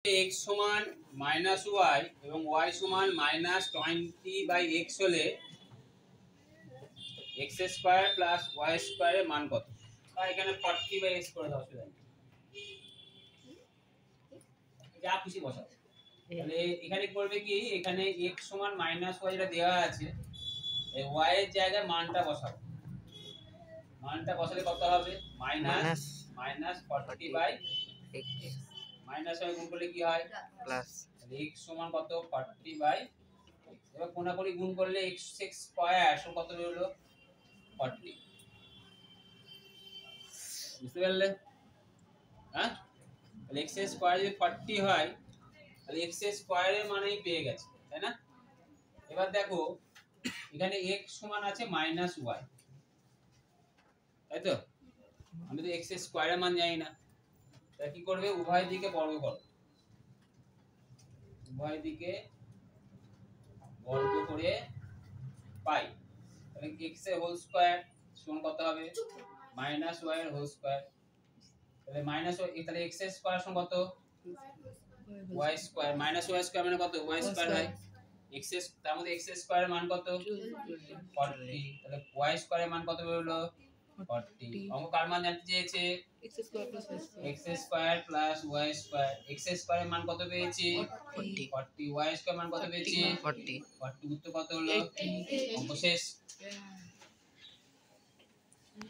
x সমান -y এবং y সমান -20/x হলে x² প্লাস y² এর মান কত? এখানে 40/x করে দাও, অসুবিধা নেই, যা খুশি বসাও। তাহলে এখানে করবে কি, এখানে x সমান -y যেটা দেওয়া আছে, এই y এর জায়গায় মানটা বসাও। মানটা বসালে কত হবে? -40/x মাইনাস হয় গুণ করলে কি হয়? প্লাস। তাহলে x সমান কত? 40/x। এবার কোনাকুনি গুণ করলে x² সমান কত হলো? 40। বুঝতে পারলে? হ্যাঁ, তাহলে x² যদি 40 হয় তাহলে x² এর মানেই পেয়ে গেছে, তাই না? এবার দেখো এখানে x সমান আছে -y, তাই তো? আমি তো x² এর মান জানি না, তাহলে কি করবে? উভয় দিকে বর্গ করো, উভয় দিকে বর্গ করে পাই। তাহলে x এর হোল স্কয়ার সমান কত হবে? -y এর হোল স্কয়ার। তাহলে -y, তাহলে x এর স্কয়ার সমান কত? y square. -y স্কয়ার মানে কত? y স্কয়ার হয়। x এর, তার মধ্যে x এর স্কয়ার এর মান কত? 40। তাহলে y স্কয়ার এর মান কত হলো? 40। অঙ্ক কার মান জানতে চেয়েছে? x square plus y square. x square এর মান কত পেয়েছি? 40। y স্কয়ার মান কত পেয়েছি? 40। উত্তর কত হলো? অঙ্ক শেষ।